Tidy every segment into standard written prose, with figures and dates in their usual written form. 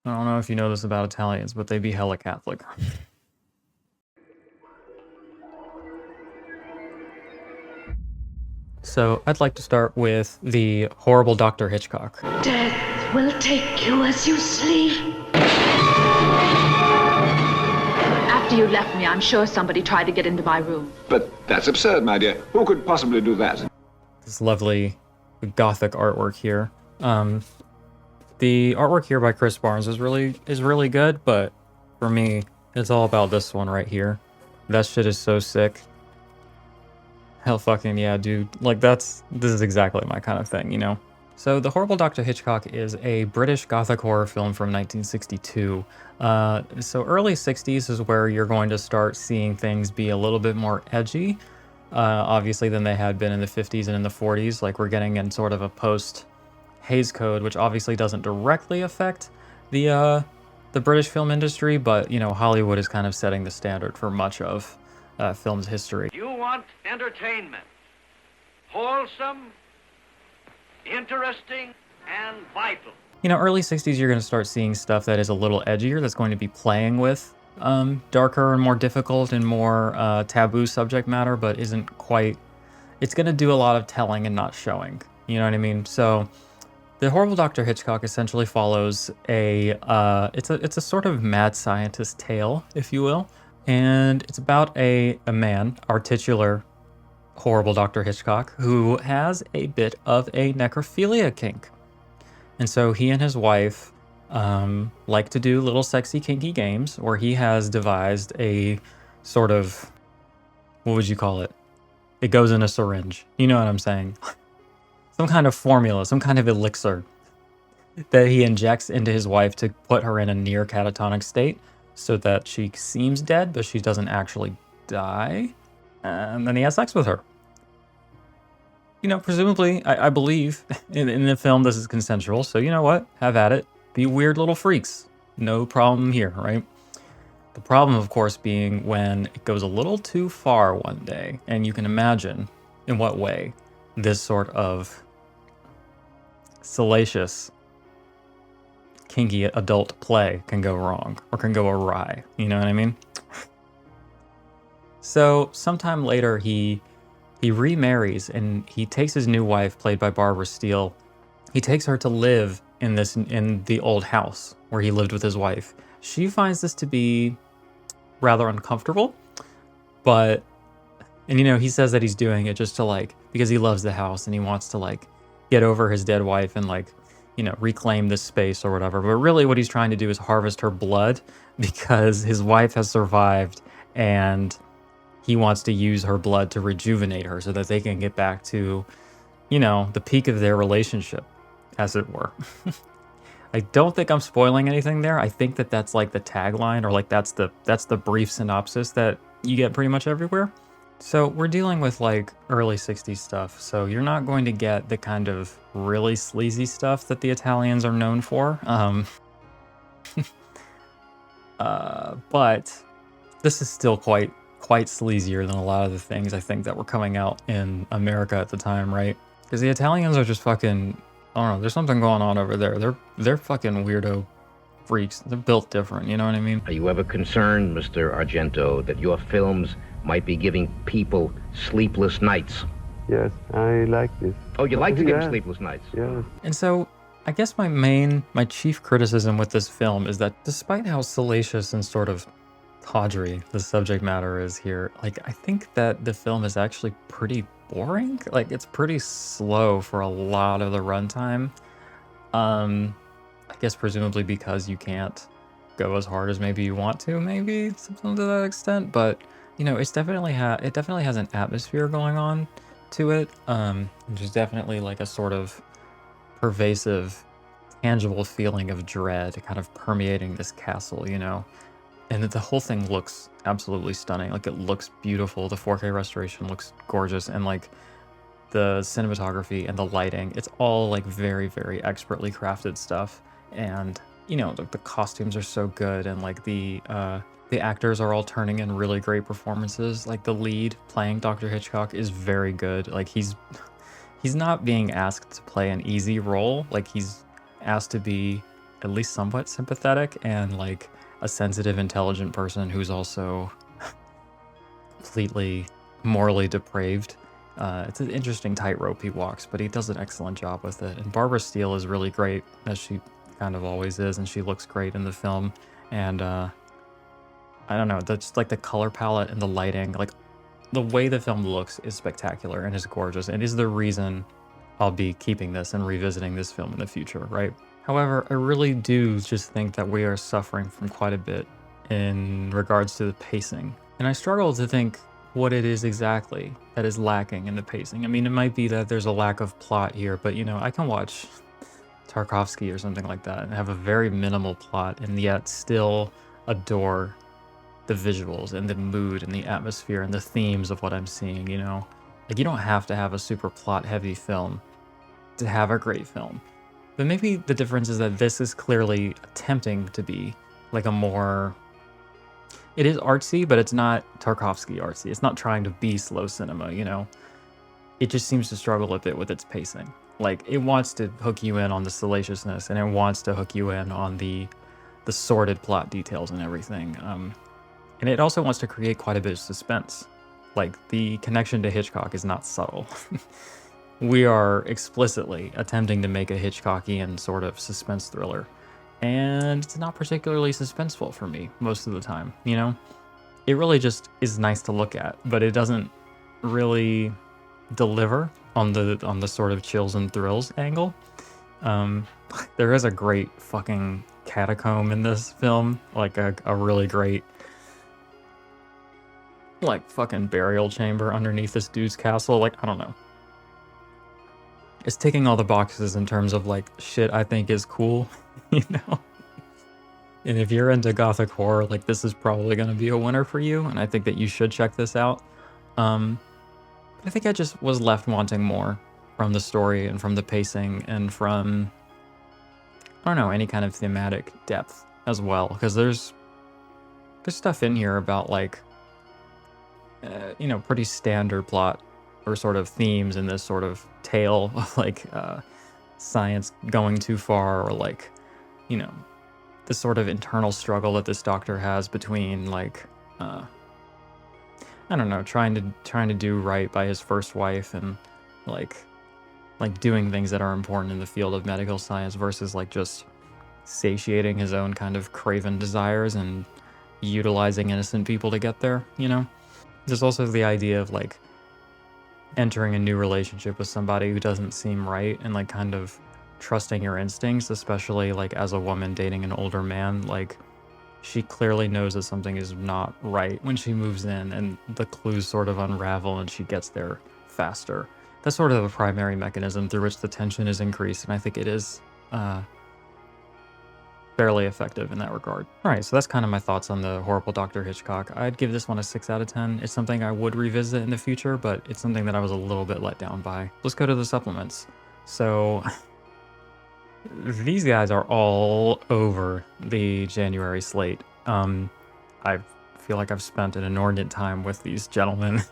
I don't know if you know this about Italians, but they be hella Catholic. So I'd like to start with the horrible Dr. Hichcock. Death will take you as you sleep. After you left me, I'm sure somebody tried to get into my room. But that's absurd, my dear. Who could possibly do that? This lovely gothic artwork here. The artwork here by Chris Barnes is really good, but for me, it's all about this one right here. That shit is so sick. Hell fucking yeah, dude. Like this is exactly my kind of thing, you know? So The Horrible Dr. Hitchcock is a British gothic horror film from 1962. So early 60s is where you're going to start seeing things be a little bit more edgy, obviously, than they had been in the 50s and in the 40s. Like we're getting in sort of a post-Hays Code, which obviously doesn't directly affect the British film industry, but, you know, Hollywood is kind of setting the standard for much of film's history. You want entertainment, wholesome, interesting, and vital. You know, early 60s, you're going to start seeing stuff that is a little edgier, that's going to be playing with darker and more difficult and more taboo subject matter, but isn't quite... It's going to do a lot of telling and not showing. You know what I mean? So The Horrible Dr. Hitchcock essentially follows it's a sort of mad scientist tale, if you will. And it's about a man, our titular Horrible Dr. Hitchcock, who has a bit of a necrophilia kink. And so he and his wife like to do little sexy kinky games where he has devised a sort of, what would you call it? It goes in a syringe. You know what I'm saying? Some kind of formula, some kind of elixir that he injects into his wife to put her in a near catatonic state so that she seems dead, but she doesn't actually die. And then he has sex with her. You know, presumably, I believe in the film this is consensual, so you know what? Have at it. Be weird little freaks. No problem here, right? The problem, of course, being when it goes a little too far one day, and you can imagine in what way this sort of salacious, kinky adult play can go wrong, or can go awry, you know what I mean? So, sometime later, he remarries, and he takes his new wife, played by Barbara Steele. He takes her to live in the old house where he lived with his wife. She finds this to be rather uncomfortable, and you know, he says that he's doing it just to, like, because he loves the house and he wants to, like, get over his dead wife and, like, you know, reclaim this space or whatever. But really what he's trying to do is harvest her blood because his wife has survived, and he wants to use her blood to rejuvenate her so that they can get back to, you know, the peak of their relationship, as it were. I don't think I'm spoiling anything there. I think that that's like the tagline, or like that's the brief synopsis that you get pretty much everywhere. So we're dealing with like early 60s stuff. So you're not going to get the kind of really sleazy stuff that the Italians are known for. But this is still quite sleazier than a lot of the things I think that were coming out in America at the time, right? Because the Italians are just fucking, I don't know, there's something going on over there. They're fucking weirdo freaks. They're built different, you know what I mean? Are you ever concerned, Mr. Argento, that your films might be giving people sleepless nights? Yes, I like this. Oh, you like to give them Yeah. sleepless nights? Yeah. And so I guess my chief criticism with this film is that despite how salacious and sort of tawdry the subject matter is here, like, I think that the film is actually pretty boring. Like, it's pretty slow for a lot of the runtime. I guess presumably because you can't go as hard as maybe you want to, maybe something to that extent. But you know, it definitely has an atmosphere going on to it. There's definitely like a sort of pervasive, tangible feeling of dread kind of permeating this castle, you know. And the whole thing looks absolutely stunning. Like, it looks beautiful. The 4K restoration looks gorgeous, and like the cinematography and the lighting, it's all like very, very expertly crafted stuff. And you know, the costumes are so good, and like the actors are all turning in really great performances. Like, the lead playing Dr. Hitchcock is very good. Like, he's not being asked to play an easy role. Like, he's asked to be at least somewhat sympathetic and like a sensitive, intelligent person who's also completely morally depraved. It's an interesting tightrope he walks, but he does an excellent job with it. And Barbara Steele is really great, as she kind of always is, and she looks great in the film. And I don't know, just like the color palette and the lighting, like the way the film looks is spectacular and is gorgeous, and is the reason I'll be keeping this and revisiting this film in the future, right? However, I really do just think that we are suffering from quite a bit in regards to the pacing. And I struggle to think what it is exactly that is lacking in the pacing. I mean, it might be that there's a lack of plot here, but you know, I can watch Tarkovsky or something like that and have a very minimal plot and yet still adore the visuals and the mood and the atmosphere and the themes of what I'm seeing, you know? Like, you don't have to have a super plot-heavy film to have a great film. But maybe the difference is that this is clearly attempting to be like a more... It is artsy, but it's not Tarkovsky artsy. It's not trying to be slow cinema, you know? It just seems to struggle a bit with its pacing. Like, it wants to hook you in on the salaciousness, and it wants to hook you in on the sordid plot details and everything. And it also wants to create quite a bit of suspense. Like, the connection to Hitchcock is not subtle. We are explicitly attempting to make a Hitchcockian sort of suspense thriller. And it's not particularly suspenseful for me most of the time, you know? It really just is nice to look at, but it doesn't really deliver on the sort of chills and thrills angle. There is a great fucking catacomb in this film, like a really great like fucking burial chamber underneath this dude's castle. Like, I don't know. It's ticking all the boxes in terms of like shit I think is cool, you know? And if you're into gothic horror, like this is probably going to be a winner for you, and I think that you should check this out. I think I just was left wanting more from the story and from the pacing and from, I don't know, any kind of thematic depth as well, because there's stuff in here about like, you know, pretty standard plot or sort of themes in this sort of tale of like science going too far, or like, you know, the sort of internal struggle that this doctor has between like I don't know, trying to do right by his first wife and like doing things that are important in the field of medical science versus like just satiating his own kind of craven desires and utilizing innocent people to get there, you know? There's also the idea of like entering a new relationship with somebody who doesn't seem right and like kind of trusting your instincts, especially like as a woman dating an older man. Like, she clearly knows that something is not right when she moves in, and the clues sort of unravel and she gets there faster. That's sort of the primary mechanism through which the tension is increased, and I think it is fairly effective in that regard. All right, so that's kind of my thoughts on the horrible Dr. Hitchcock. I'd give this one a 6 out of 10. It's something I would revisit in the future, but it's something that I was a little bit let down by. Let's go to the supplements. So these guys are all over the January slate. I feel like I've spent an inordinate time with these gentlemen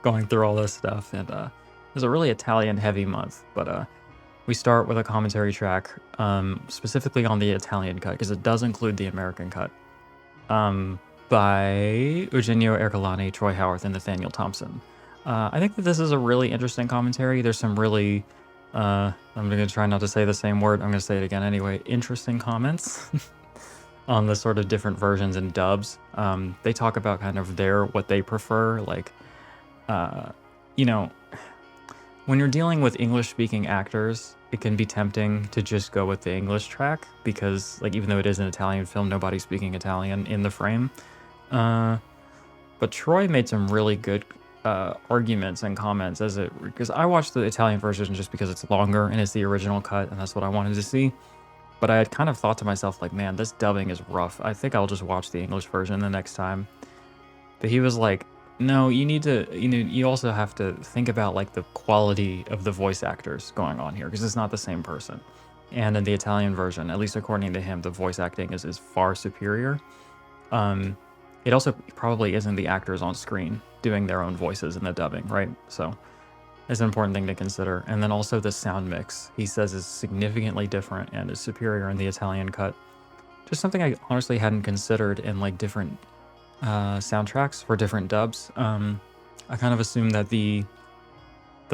going through all this stuff, and it was a really Italian-heavy month, but we start with a commentary track, specifically on the Italian cut, because it does include the American cut, by Eugenio Ercolani, Troy Howarth, and Nathaniel Thompson. I think that this is a really interesting commentary. There's some really, I'm going to try not to say the same word, I'm going to say it again anyway, interesting comments on the sort of different versions and dubs. They talk about kind of what they prefer, like, you know, when you're dealing with English-speaking actors, it can be tempting to just go with the English track because, like, even though it is an Italian film, nobody's speaking Italian in the frame. But Troy made some really good arguments and comments because I watched the Italian version just because it's longer and it's the original cut, and that's what I wanted to see. But I had kind of thought to myself, like, man, this dubbing is rough. I think I'll just watch the English version the next time. But he was like, no, you need to, you also have to think about like the quality of the voice actors going on here, because it's not the same person. And in the Italian version, at least according to him, the voice acting is far superior. It also probably isn't the actors on screen doing their own voices in the dubbing, right? So is an important thing to consider. And then also the sound mix, he says, is significantly different and is superior in the Italian cut. Just something I honestly hadn't considered in like different soundtracks for different dubs. I kind of assumed that the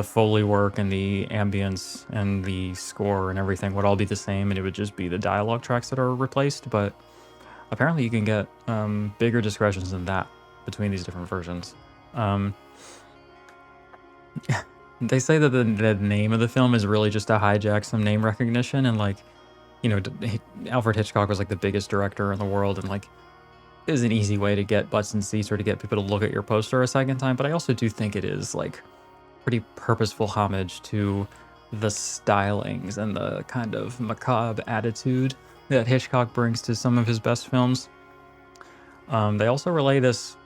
Foley work and the ambience and the score and everything would all be the same, and it would just be the dialogue tracks that are replaced, but apparently you can get bigger discretions than that between these different versions. They say that the name of the film is really just to hijack some name recognition, and like, you know, Alfred Hitchcock was like the biggest director in the world, and like, it is an easy way to get butts in seats or to get people to look at your poster a second time, but I also do think it is like pretty purposeful homage to the stylings and the kind of macabre attitude that Hitchcock brings to some of his best films. They also relay this,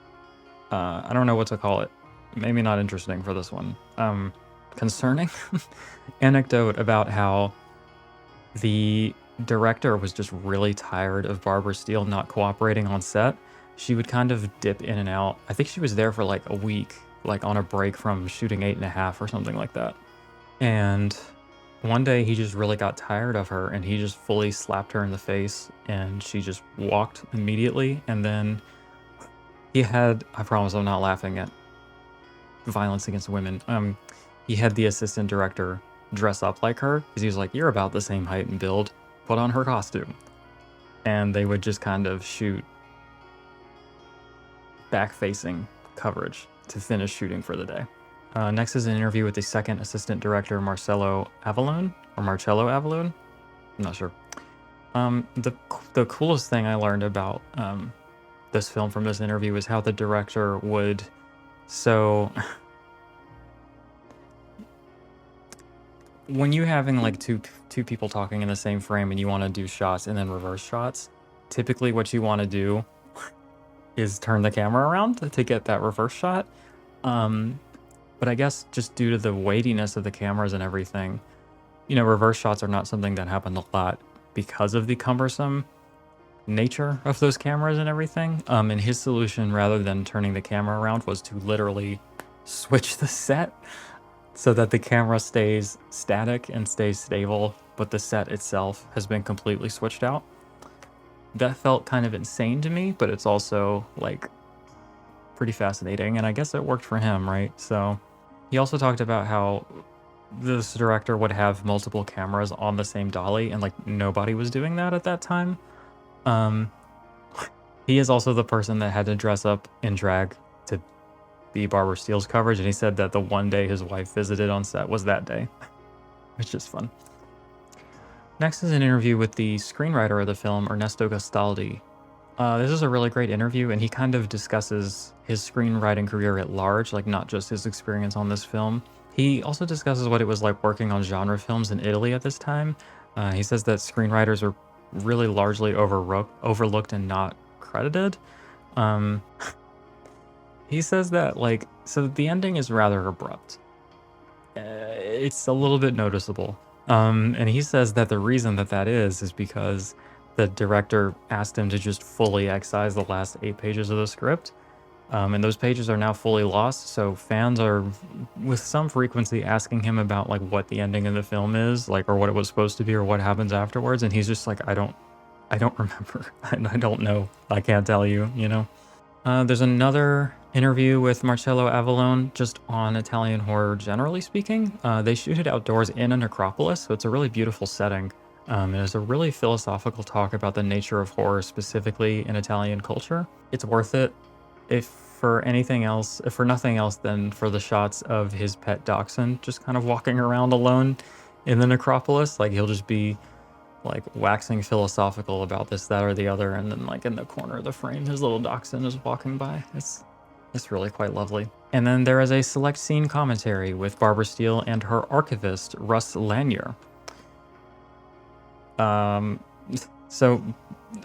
I don't know what to call it, maybe not interesting for this one, concerning anecdote about how the director was just really tired of Barbara Steele not cooperating on set. She would kind of dip in and out. I think she was there for like a week, like on a break from shooting 8.5 or something like that. And one day he just really got tired of her and he just fully slapped her in the face and she just walked immediately. And then he had, I promise I'm not laughing at violence against women. He had the assistant director dress up like her because he was like, you're about the same height and build, put on her costume. And they would just kind of shoot back-facing coverage to finish shooting for the day. Next is an interview with the second assistant director, Marcello Avallone. I'm not sure. The coolest thing I learned about this film from this interview is how the director would, so when you're having like two people talking in the same frame and you want to do shots and then reverse shots, typically what you want to do is turn the camera around to get that reverse shot. But I guess just due to the weightiness of the cameras and everything, you know, reverse shots are not something that happen a lot because of the cumbersome nature of those cameras and everything. And his solution, rather than turning the camera around, was to literally switch the set so that the camera stays static and stays stable, but the set itself has been completely switched out. That felt kind of insane to me, but it's also like pretty fascinating, and I guess it worked for him, right? So he also talked about how this director would have multiple cameras on the same dolly, and like nobody was doing that at that time. He is also the person that had to dress up in drag to be Barbara Steele's coverage, and he said that the one day his wife visited on set was that day. It's just fun. Next is an interview with the screenwriter of the film, Ernesto Gastaldi. This is a really great interview, and he kind of discusses his screenwriting career at large, like not just his experience on this film. He also discusses what it was like working on genre films in Italy at this time. He says that screenwriters are really largely overlooked and not credited. He says that, like, so the ending is rather abrupt. It's a little bit noticeable. And he says that the reason that is because the director asked him to just fully excise the last 8 pages of the script. And those pages are now fully lost, so fans are with some frequency asking him about like what the ending of the film is, like, or what it was supposed to be, or what happens afterwards, and he's just like, I don't remember. I don't know. I can't tell you, you know? There's another interview with Marcello Avallone just on Italian horror generally speaking. They shoot it outdoors in a necropolis, so it's a really beautiful setting. And it's a really philosophical talk about the nature of horror, specifically in Italian culture. It's worth it, if for nothing else than for the shots of his pet dachshund just kind of walking around alone in the necropolis. Like, he'll just be like waxing philosophical about this, that, or the other, and then like in the corner of the frame, his little dachshund is walking by. It's really quite lovely. And then there is a select scene commentary with Barbara Steele and her archivist, Russ Lanier. So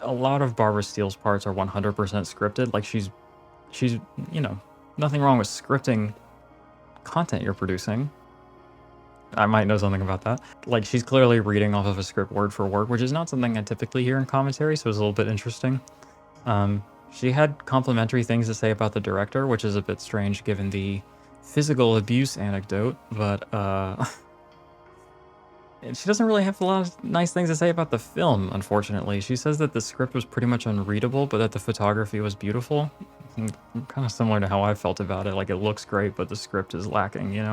a lot of Barbara Steele's parts are 100% scripted. Like, she's, you know, nothing wrong with scripting content you're producing. I might know something about that. Like, she's clearly reading off of a script word for word, which is not something I typically hear in commentary, so it's a little bit interesting. She had complimentary things to say about the director, which is a bit strange given the physical abuse anecdote, but and she doesn't really have a lot of nice things to say about the film, unfortunately. She says that the script was pretty much unreadable, but that the photography was beautiful. Kind of similar to how I felt about it. Like, it looks great, but the script is lacking, you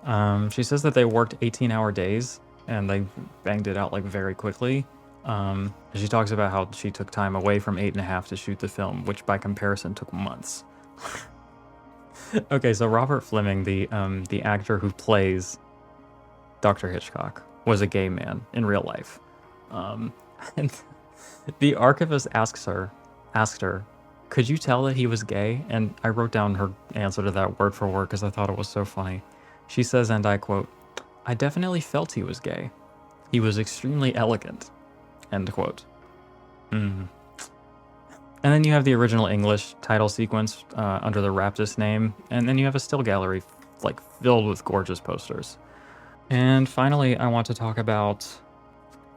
know? She says that they worked 18-hour days, and they banged it out, like, very quickly. She talks about how she took time away from 8.5 to shoot the film, which by comparison took months. Okay, so Robert Fleming, the actor who plays Dr. Hichcock, was a gay man in real life. And the archivist asked her, could you tell that he was gay? And I wrote down her answer to that word for word because I thought it was so funny. She says, and I quote, "I definitely felt he was gay. He was extremely elegant." End quote. And then you have the original English title sequence under the Raptus name, and then you have a still gallery like filled with gorgeous posters. And finally, I want to talk about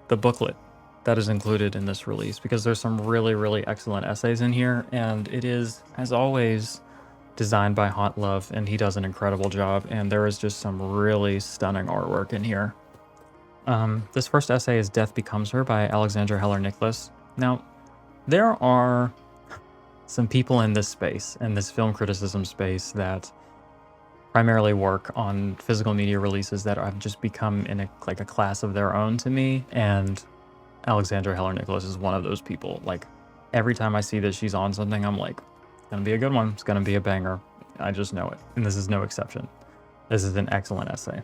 the booklet that is included in this release, because there's some really, really excellent essays in here, and it is, as always, designed by Haunt Love, and he does an incredible job, and there is just some really stunning artwork in here. This first essay is Death Becomes Her by Alexandra Heller Nicholas. Now, there are some people in this space, in this film criticism space, that primarily work on physical media releases that have just become in a class of their own to me, and Alexandra Heller Nicholas is one of those people. Like, every time I see that she's on something, I'm like, it's gonna be a good one, it's gonna be a banger. I just know it, and this is no exception. This is an excellent essay.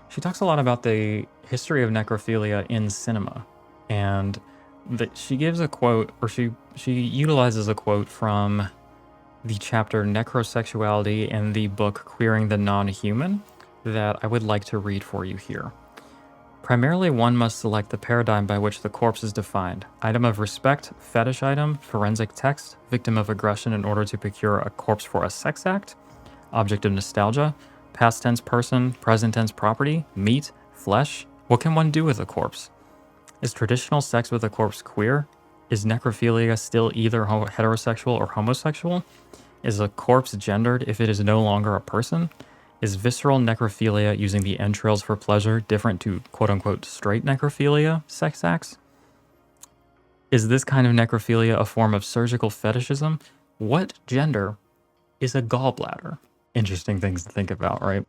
She talks a lot about the history of necrophilia in cinema, and that she gives a quote, or she utilizes a quote from the chapter Necrosexuality in the book Queering the Non-Human that I would like to read for you here. Primarily, one must select the paradigm by which the corpse is defined. Item of respect, fetish item, forensic text, victim of aggression in order to procure a corpse for a sex act, object of nostalgia, past tense person, present tense property, meat, flesh. What can one do with a corpse? Is traditional sex with a corpse queer? Is necrophilia still either heterosexual or homosexual? Is a corpse gendered if it is no longer a person? Is visceral necrophilia using the entrails for pleasure different to quote-unquote straight necrophilia, sex acts? Is this kind of necrophilia a form of surgical fetishism? What gender is a gallbladder? Interesting things to think about, right?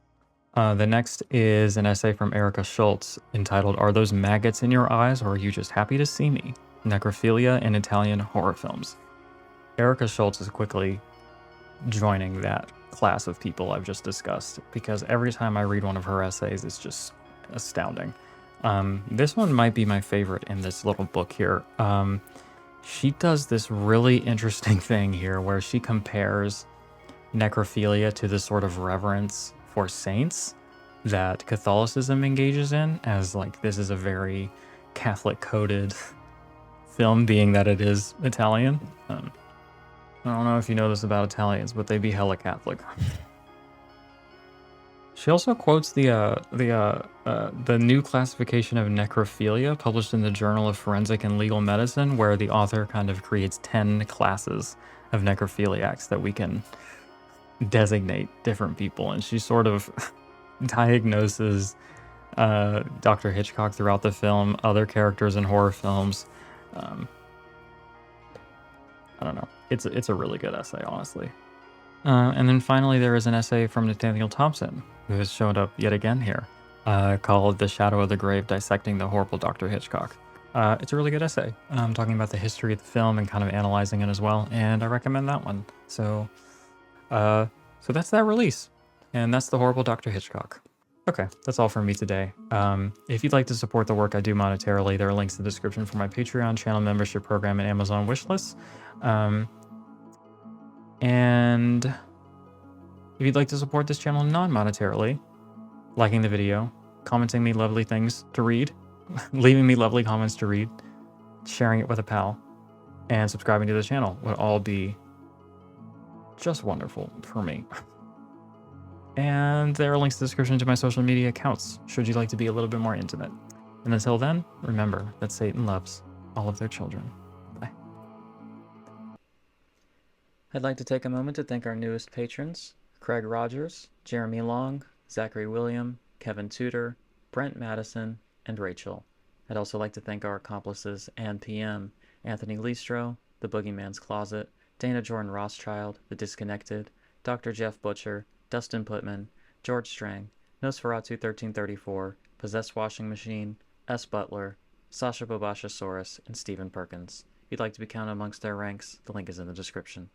The next is an essay from Erica Schultz entitled, Are Those Maggots in Your Eyes, or Are You Just Happy to See Me? Necrophilia in Italian Horror Films. Erica Schultz is quickly joining that class of people I've just discussed, because every time I read one of her essays, it's just astounding. This one might be my favorite in this little book here. She does this really interesting thing here where she compares necrophilia to the sort of reverence for saints that Catholicism engages in, as like this is a very Catholic coded film, being that it is Italian. I don't know if you know this about Italians, but they be hella Catholic. She also quotes the new classification of necrophilia published in the Journal of Forensic and Legal Medicine, where the author kind of creates 10 classes of necrophiliacs that we can designate different people, and she sort of diagnoses Dr. Hichcock throughout the film, other characters in horror films. I don't know. It's a really good essay, honestly. And then finally, there is an essay from Nathaniel Thompson, who has showed up yet again here, called The Shadow of the Grave, Dissecting the Horrible Dr. Hitchcock. It's a really good essay, talking about the history of the film and kind of analyzing it as well, and I recommend that one. So that's that release, and that's The Horrible Dr. Hitchcock. Okay, that's all from me today. If you'd like to support the work I do monetarily, there are links in the description for my Patreon, channel membership program, and Amazon wishlist. And if you'd like to support this channel non-monetarily, liking the video, commenting me lovely things to read, leaving me lovely comments to read, sharing it with a pal, and subscribing to the channel would all be just wonderful for me. And there are links in the description to my social media accounts, should you like to be a little bit more intimate. And until then, remember that Satan loves all of their children. Bye. I'd like to take a moment to thank our newest patrons, Craig Rogers, Jeremy Long, Zachary William, Kevin Tudor, Brent Madison, and Rachel. I'd also like to thank our accomplices Ann PM, Anthony Listro, The Boogeyman's Closet, Dana Jordan Rothschild, The Disconnected, Dr. Jeff Butcher, Dustin Putman, George Strang, Nosferatu 1334, Possessed Washing Machine, S. Butler, Sasha Bobashasaurus, and Stephen Perkins. If you'd like to be counted amongst their ranks, the link is in the description.